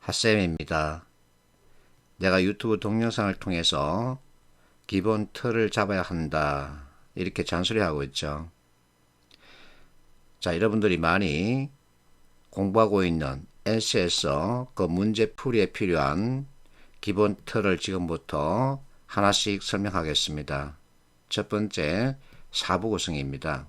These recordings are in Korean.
핫쌤입니다. 내가 유튜브 동영상을 통해서 기본 틀을 잡아야 한다, 이렇게 잔소리하고 있죠. 자, 여러분들이 많이 공부하고 있는 NC에서 그 문제풀이에 필요한 기본 틀을 지금부터 하나씩 설명하겠습니다. 첫 번째, 사부 구성입니다.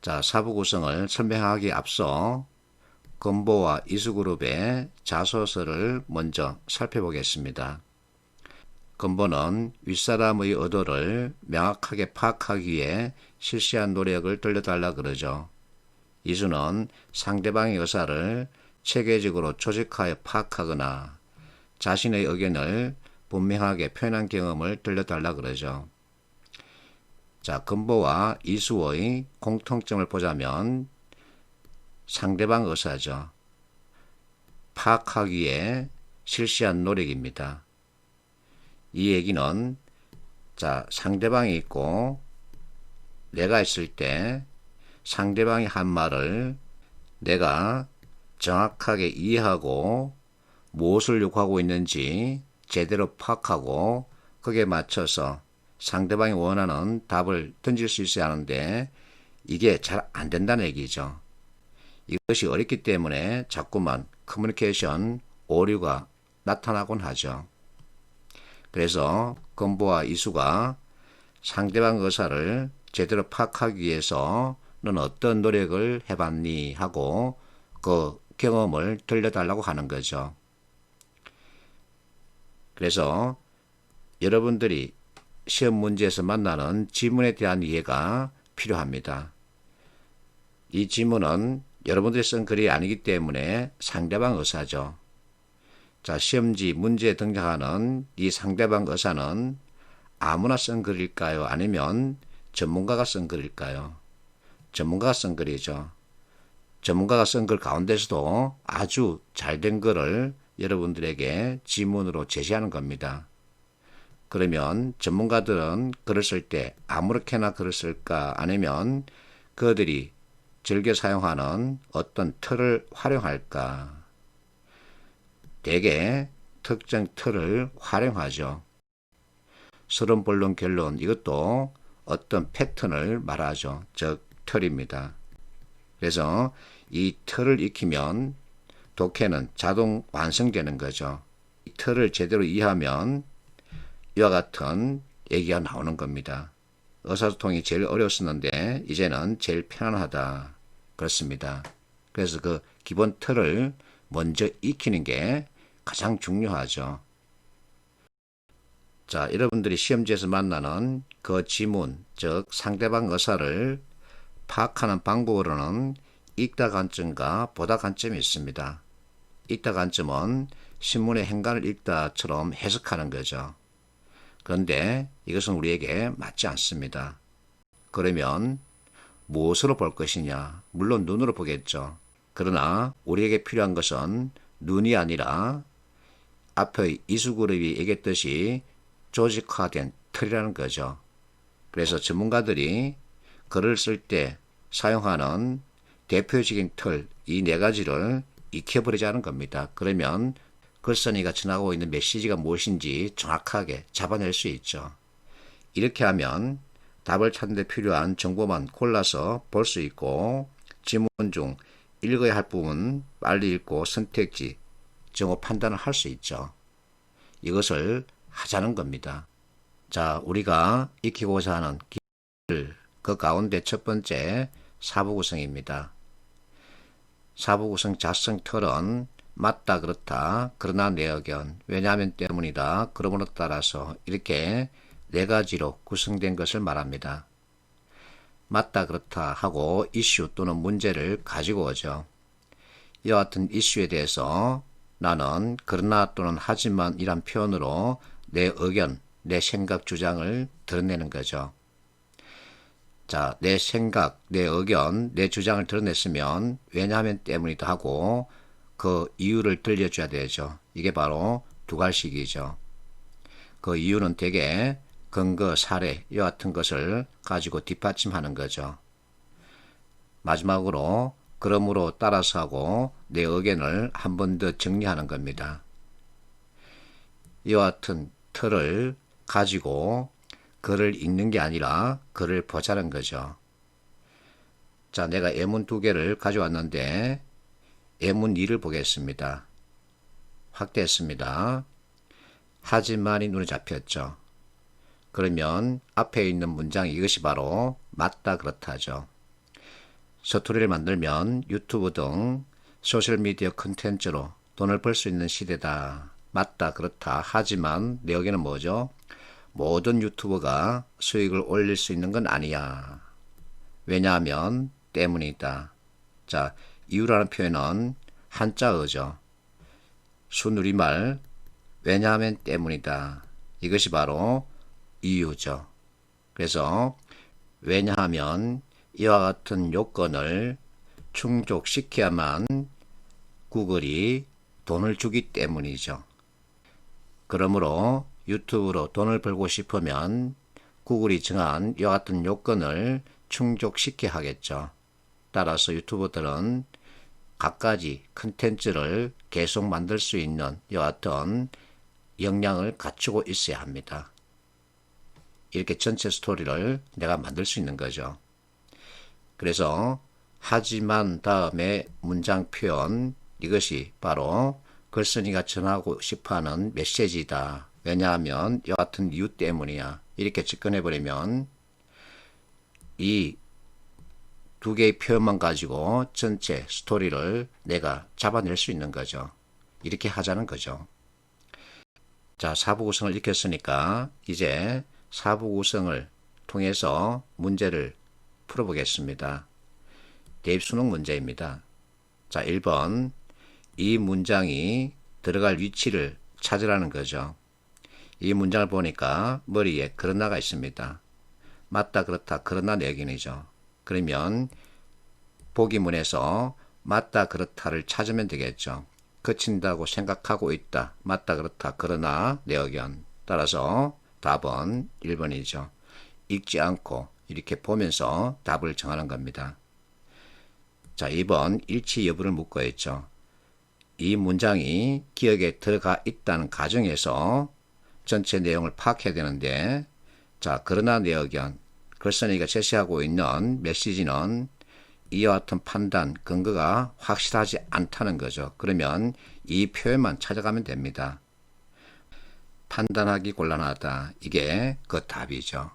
자, 사부 구성을 설명하기 앞서 건보와 이수그룹의 자소서를 먼저 살펴보겠습니다. 건보는 윗사람의 의도를 명확하게 파악하기 위해 실시한 노력을 돌려달라 그러죠. 이수는 상대방의 의사를 체계적으로 조직하여 파악하거나 자신의 의견을 분명하게 표현한 경험을 돌려달라 그러죠. 자, 건보와 이수의 공통점을 보자면 상대방 의사죠. 파악하기 위해 실시한 노력입니다. 이 얘기는 자, 상대방이 있고 내가 있을 때 상대방이 한 말을 내가 정확하게 이해하고 무엇을 요구하고 있는지 제대로 파악하고 거기에 맞춰서 상대방이 원하는 답을 던질 수 있어야 하는데 이게 잘 안 된다는 얘기죠. 이것이 어렵기 때문에 자꾸만 커뮤니케이션 오류가 나타나곤 하죠. 그래서 건보와 이수가 상대방 의사를 제대로 파악하기 위해서 넌 어떤 노력을 해봤니 하고 그 경험을 들려달라고 하는 거죠. 그래서 여러분들이 시험 문제에서 만나는 지문에 대한 이해가 필요합니다. 이 지문은 여러분들이 쓴 글이 아니기 때문에 상대방 의사죠. 자, 시험지 문제에 등장하는 이 상대방 의사는 아무나 쓴 글일까요? 아니면 전문가가 쓴 글일까요? 전문가가 쓴 글이죠. 전문가가 쓴 글 가운데서도 아주 잘된 글을 여러분들에게 지문으로 제시하는 겁니다. 그러면 전문가들은 글을 쓸 때 아무렇게나 글을 쓸까? 아니면 그들이 즐겨 사용하는 어떤 틀을 활용할까? 대개 특정 틀을 활용하죠. 서론, 본론, 결론, 이것도 어떤 패턴을 말하죠. 즉 틀입니다. 그래서 이 틀을 익히면 독해는 자동 완성되는 거죠. 이 틀을 제대로 이해하면 이와 같은 얘기가 나오는 겁니다. 의사소통이 제일 어려웠었는데 이제는 제일 편안하다. 그렇습니다. 그래서 그 기본 틀을 먼저 익히는 게 가장 중요하죠. 자, 여러분들이 시험지에서 만나는 그 지문, 즉 상대방 의사를 파악하는 방법으로는 읽다 관점과 보다 관점이 있습니다. 읽다 관점은 신문의 행간을 읽다처럼 해석하는 거죠. 그런데 이것은 우리에게 맞지 않습니다. 그러면 무엇으로 볼 것이냐? 물론 눈으로 보겠죠. 그러나 우리에게 필요한 것은 눈이 아니라 앞의 이수그룹이 얘기했듯이 조직화된 틀이라는 거죠. 그래서 전문가들이 글을 쓸 때 사용하는 대표적인 틀, 이 네 가지를 익혀버리자는 겁니다. 그러면 글쓴이가 전하고 있는 메시지가 무엇인지 정확하게 잡아낼 수 있죠. 이렇게 하면 답을 찾는 데 필요한 정보만 골라서 볼 수 있고 지문 중 읽어야 할 부분 빨리 읽고 선택지, 정오 판단을 할 수 있죠. 이것을 하자는 겁니다. 자, 우리가 익히고자 하는 기술, 그 가운데 첫 번째 사부 구성입니다. 사부 구성 자성 틀은 맞다, 그렇다, 그러나 내 의견, 왜냐하면 때문이다, 그러므로 따라서 이렇게 네 가지로 구성된 것을 말합니다. 맞다, 그렇다 하고 이슈 또는 문제를 가지고 오죠. 이와 같은 이슈에 대해서 나는 그러나 또는 하지만 이란 표현으로 내 의견, 내 생각, 주장을 드러내는 거죠. 자, 내 생각, 내 의견, 내 주장을 드러냈으면 왜냐하면 때문이다 하고 그 이유를 들려줘야 되죠. 이게 바로 두갈식이죠. 그 이유는 대개 근거, 사례, 이와 같은 것을 가지고 뒷받침하는 거죠. 마지막으로 그러므로 따라서 하고 내 의견을 한 번 더 정리하는 겁니다. 이와 같은 틀을 가지고 글을 읽는 게 아니라 글을 보자는 거죠. 자, 내가 예문 2개를 가져왔는데 예문 2를 보겠습니다. 확대했습니다. 하지만이 눈에 잡혔죠. 그러면 앞에 있는 문장 이것이 바로 맞다 그렇다죠. 스토리를 만들면 유튜브 등 소셜미디어 콘텐츠로 돈을 벌 수 있는 시대다. 맞다 그렇다. 하지만 내 의견은 뭐죠? 모든 유튜버가 수익을 올릴 수 있는 건 아니야. 왜냐하면 때문이다. 자, 이유라는 표현은 한자어죠. 순우리말 왜냐하면 때문이다. 이것이 바로 이유죠. 그래서 왜냐하면 이와 같은 요건을 충족시켜야만 구글이 돈을 주기 때문이죠. 그러므로 유튜브로 돈을 벌고 싶으면 구글이 정한 이와 같은 요건을 충족시켜야 하겠죠. 따라서 유튜버들은 갖가지 컨텐츠를 계속 만들 수 있는 이와 같은 역량을 갖추고 있어야 합니다. 이렇게 전체 스토리를 내가 만들 수 있는 거죠. 그래서 하지만 다음에 문장 표현 이것이 바로 글쓴이가 전하고 싶어하는 메시지다. 왜냐하면 이와 같은 이유 때문이야. 이렇게 접근해버리면 이 2개의 표현만 가지고 전체 스토리를 내가 잡아낼 수 있는 거죠. 이렇게 하자는 거죠. 자, 사부구성을 익혔으니까 이제 사부구성을 통해서 문제를 풀어보겠습니다. 대입수능 문제입니다. 자, 1번 이 문장이 들어갈 위치를 찾으라는 거죠. 이 문장을 보니까 머리에 그러나가 있습니다. 맞다 그렇다 그러나 내역이죠. 그러면 보기문에서 맞다 그렇다를 찾으면 되겠죠. 그친다고 생각하고 있다. 맞다 그렇다 그러나 내 의견. 따라서 답은 1번이죠. 읽지 않고 이렇게 보면서 답을 정하는 겁니다. 자, 2번 일치 여부를 묻고 있죠. 이 문장이 기억에 들어가 있다는 가정에서 전체 내용을 파악해야 되는데, 자, 그러나 내 의견, 글쓴이가 제시하고 있는 메시지는 이와 같은 판단, 근거가 확실하지 않다는 거죠. 그러면 이 표현만 찾아가면 됩니다. 판단하기 곤란하다. 이게 그 답이죠.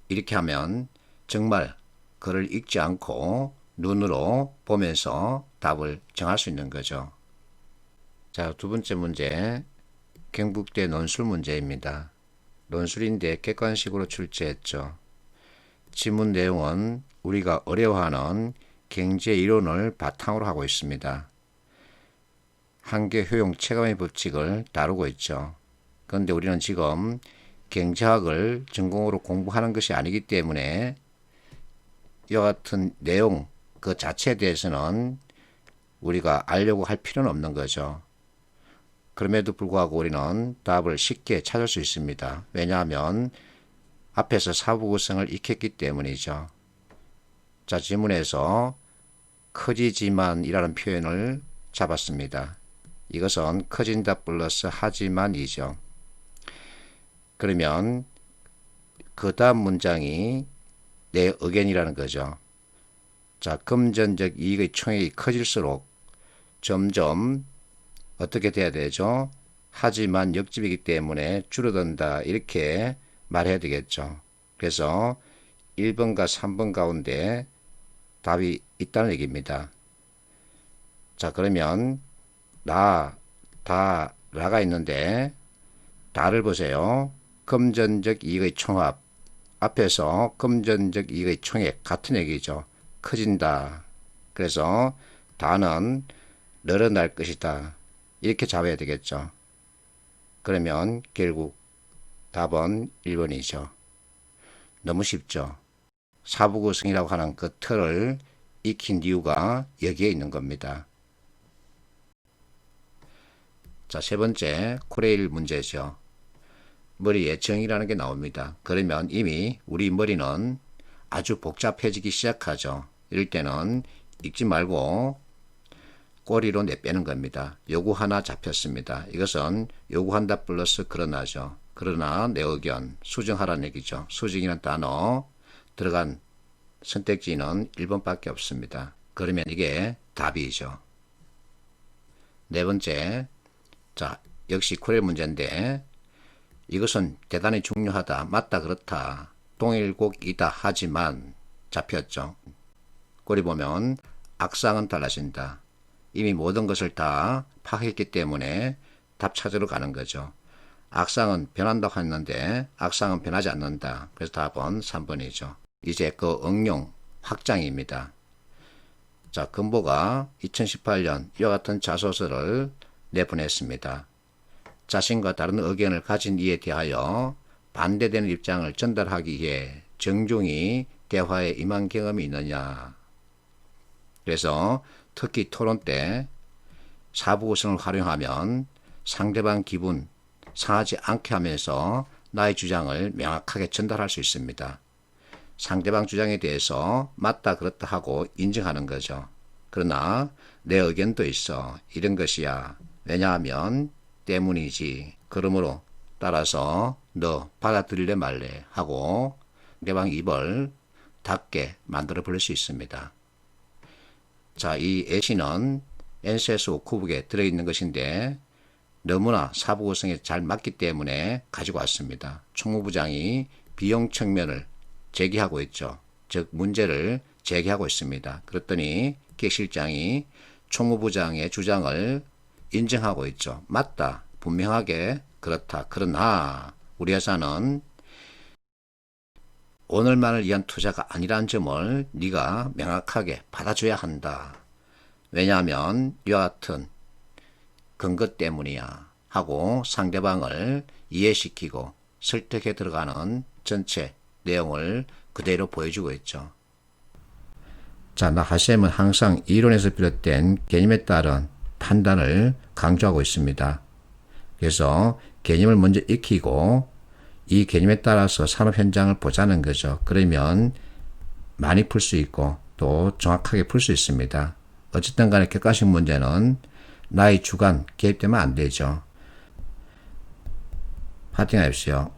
이렇게 하면 정말 글을 읽지 않고 눈으로 보면서 답을 정할 수 있는 거죠. 자, 2번째 문제, 경북대 논술 문제입니다. 논술인데 객관식으로 출제했죠. 지문 내용은 우리가 어려워하는 경제 이론을 바탕으로 하고 있습니다. 한계 효용 체감의 법칙을 다루고 있죠. 그런데 우리는 지금 경제학을 전공으로 공부하는 것이 아니기 때문에 이와 같은 내용 그 자체에 대해서는 우리가 알려고 할 필요는 없는 거죠. 그럼에도 불구하고 우리는 답을 쉽게 찾을 수 있습니다. 왜냐하면 앞에서 사부구성을 익혔기 때문이죠. 자, 지문에서 커지지만 이라는 표현을 잡았습니다. 이것은 커진다 플러스 하지만이죠. 그러면 그 다음 문장이 내 의견이라는 거죠. 자, 금전적 이익의 총액이 커질수록 점점 어떻게 돼야 되죠? 하지만 역집이기 때문에 줄어든다. 이렇게 말해야 되겠죠. 그래서 1번과 3번 가운데 답이 있다는 얘기입니다. 자, 그러면 나, 다, 라가 있는데 다를 보세요. 금전적 이익의 총합. 앞에서 금전적 이익의 총액 같은 얘기죠. 커진다. 그래서 다는 늘어날 것이다. 이렇게 잡아야 되겠죠. 그러면 결국 답은 1번이죠. 너무 쉽죠. 사부구성이라고 하는 그 틀을 익힌 이유가 여기에 있는 겁니다. 자, 3번째 코레일 문제죠. 머리에 정이라는 게 나옵니다. 그러면 이미 우리 머리는 아주 복잡해지기 시작하죠. 이럴 때는 읽지 말고 꼬리로 내빼는 겁니다. 요구 하나 잡혔습니다. 이것은 요구한다 플러스 그러나죠. 그러나 내 의견 수정하라는 얘기죠. 수정이라는 단어 들어간 선택지는 1번밖에 없습니다. 그러면 이게 답이죠. 네 번째, 자 역시 코레 문제인데 이것은 대단히 중요하다. 맞다 그렇다. 동일곡이다 하지만 잡혔죠. 꼬리 보면 악상은 달라진다. 이미 모든 것을 다 파악했기 때문에 답 찾으러 가는 거죠. 악상은 변한다고 했는데 악상은 변하지 않는다. 그래서 답은 3번이죠. 이제 그 응용 확장입니다. 자, 금보가 2018년 이와 같은 자소서를 내보냈습니다. 자신과 다른 의견을 가진 이에 대하여 반대되는 입장을 전달하기 위해 정중히 대화에 임한 경험이 있느냐. 그래서 특히 토론 때 사부구성을 활용하면 상대방 기분 상하지 않게 하면서 나의 주장을 명확하게 전달할 수 있습니다. 상대방 주장에 대해서 맞다 그렇다 하고 인정하는 거죠. 그러나 내 의견도 있어. 이런 것이야. 왜냐하면 때문이지. 그러므로 따라서 너 받아들일래 말래 하고 상대방 입을 닫게 만들어 버릴 수 있습니다. 자, 이 예시는 NCS 워크북에 들어있는 것인데 너무나 사부 구성에 잘 맞기 때문에 가지고 왔습니다. 총무부장이 비용 측면을 제기하고 있죠. 즉 문제를 제기하고 있습니다. 그랬더니 기획실장이 총무부장의 주장을 인정하고 있죠. 맞다. 분명하게 그렇다. 그러나 우리 회사는 오늘만을 위한 투자가 아니라는 점을 네가 명확하게 받아줘야 한다. 왜냐하면 이와 같은 근거 때문이야 하고 상대방을 이해시키고 설득해 들어가는 전체 내용을 그대로 보여주고 있죠. 자, 나 하셈은 항상 이론에서 비롯된 개념에 따른 판단을 강조하고 있습니다. 그래서 개념을 먼저 익히고 이 개념에 따라서 산업 현장을 보자는 거죠. 그러면 많이 풀 수 있고 또 정확하게 풀 수 있습니다. 어쨌든 간에 객관식 문제는 나의 주관 개입되면 안 되죠. 파이팅 하십시오.